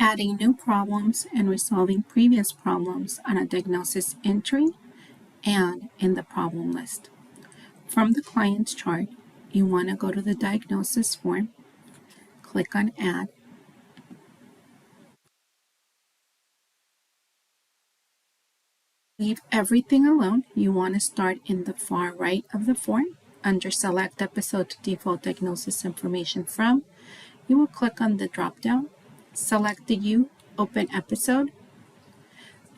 adding new problems and resolving previous problems on a diagnosis entry and in the problem list. From the client's chart, you want to go to the diagnosis form, click on Add, leave everything alone. You want to start in the far right of the form. Under Select Episode to Default Diagnosis Information From, you will click on the drop-down, select the U, Open Episode,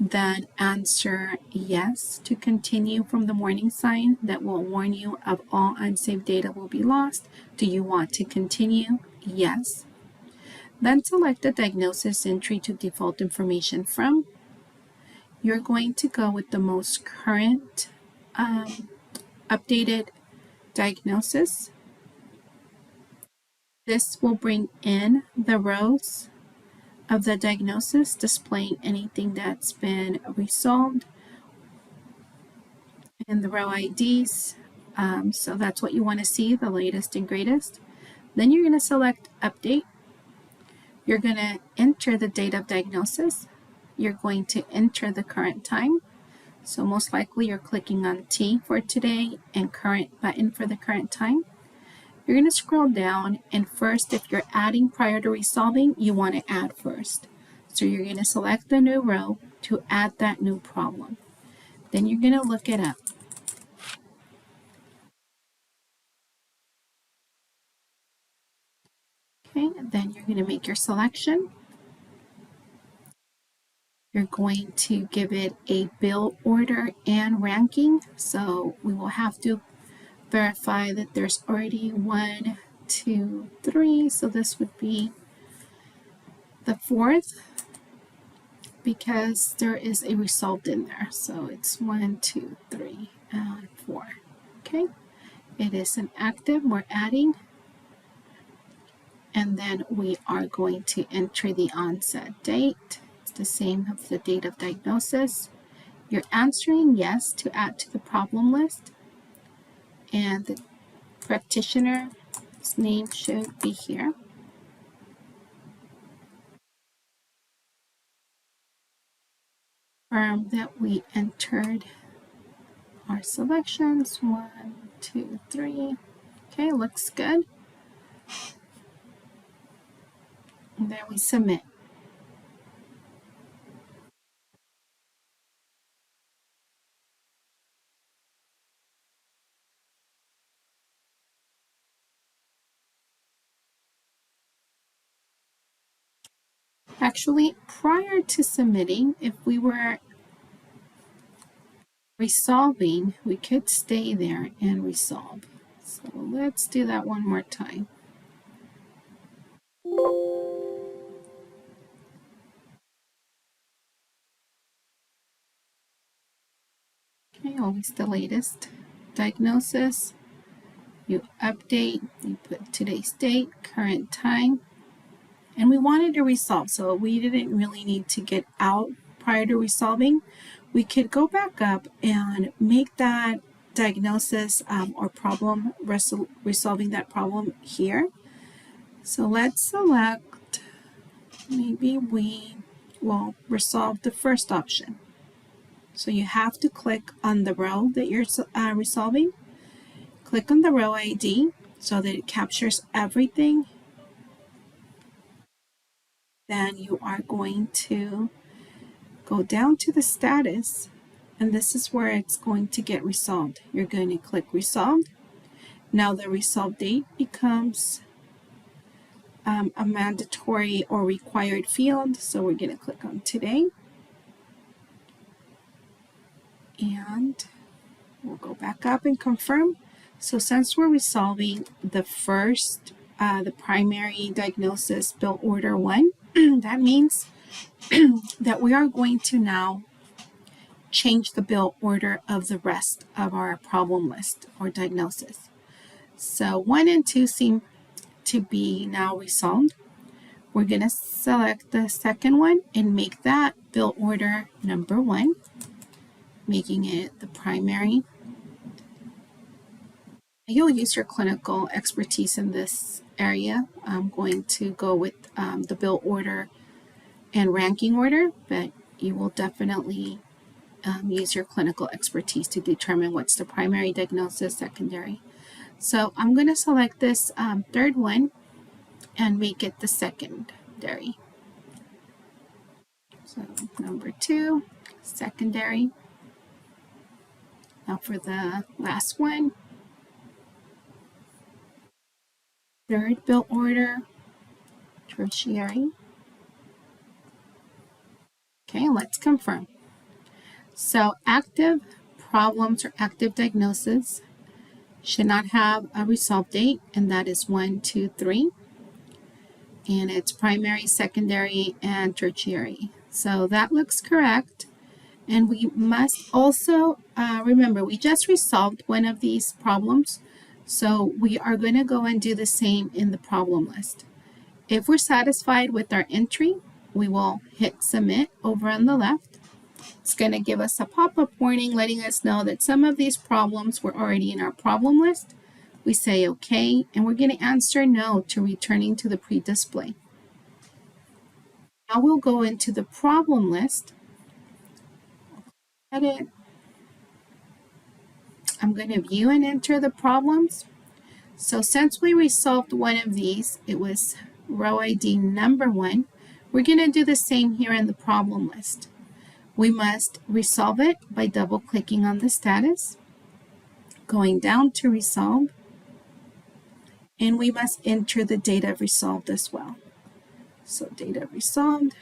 then answer yes to continue from the warning sign that will warn you of all unsaved data will be lost. Do you want to continue? Yes. Then select the diagnosis entry to default information from. You're going to go with the most current updated diagnosis. This will bring in the rows of the diagnosis, displaying anything that's been resolved and the row IDs. So that's what you want to see, the latest and greatest. Then you're going to select Update. You're going to enter the date of diagnosis. You're going to enter the current time. So most likely you're clicking on T for today and current button for the current time. You're going to scroll down, and first, if you're adding prior to resolving, you want to add first. So you're going to select the new row to add that new problem. Then you're going to look it up. Okay, then you're going to make your selection. You're going to give it a bill order and ranking. So we will have to verify that there's already 1, 2, 3. So this would be the fourth because there is a result in there. So it's 1, 2, 3, and 4. Okay, it is an active. We're adding. And then we are going to enter the onset date. It's the same as the date of diagnosis. You're answering yes to add to the problem list. And the practitioner's name should be here. Confirm that we entered our selections. 1, 2, 3. Okay, looks good. And then we submit. Actually, prior to submitting, if we were resolving, we could stay there and resolve. So let's do that one more time. Okay, always the latest diagnosis. You update, you put today's date, current time, and we wanted to resolve, so we didn't really need to get out prior to resolving. We could go back up and make that diagnosis or problem, resolving that problem here. So let's select, maybe we will resolve the first option. So you have to click on the row that you're resolving. Click on the row ID so that it captures everything. Then you are going to go down to the status, and this is where it's going to get resolved. You're going to click Resolved. Now the resolve date becomes a mandatory or required field, so we're going to click on Today. And we'll go back up and confirm. So since we're resolving the first, the primary diagnosis bill order 1, that means that we are going to now change the bill order of the rest of our problem list or diagnosis. So 1 and 2 seem to be now resolved. We're going to select the second one and make that bill order number 1, making it the primary. You'll use your clinical expertise in this area. I'm going to go with the bill order and ranking order, but you will definitely use your clinical expertise to determine what's the primary diagnosis, secondary. So I'm going to select this third one and make it the secondary. So number 2, secondary. Now for the last one, third bill order, tertiary. Okay, let's confirm. So active problems or active diagnosis should not have a resolve date, and that is 1, 2, 3. And it's primary, secondary, and tertiary. So that looks correct. And we must also remember, we just resolved one of these problems. So we are going to go and do the same in the problem list. If we're satisfied with our entry, we will hit submit over on the left. It's going to give us a pop-up warning letting us know that some of these problems were already in our problem list. We say okay, and we're going to answer no to returning to the pre-display. Now we'll go into the problem list. Edit. I'm going to view and enter the problems. So since we resolved one of these, it was row ID number 1, we're going to do the same here in the problem list. We must resolve it by double-clicking on the status, going down to resolve, and we must enter the data resolved as well. So data resolved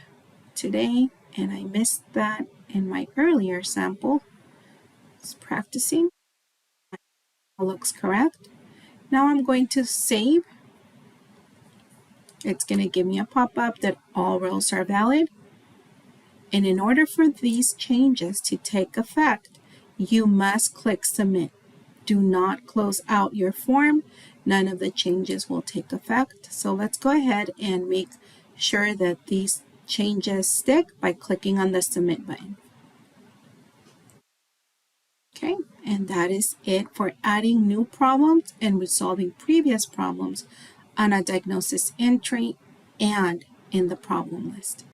today, and I missed that in my earlier sample. It's practicing. It looks correct. Now I'm going to save. It's going to give me a pop-up that all rows are valid. And in order for these changes to take effect, you must click submit. Do not close out your form. None of the changes will take effect. So let's go ahead and make sure that these changes stick by clicking on the submit button. Okay, and that is it for adding new problems and resolving previous problems on a diagnosis entry and in the problem list.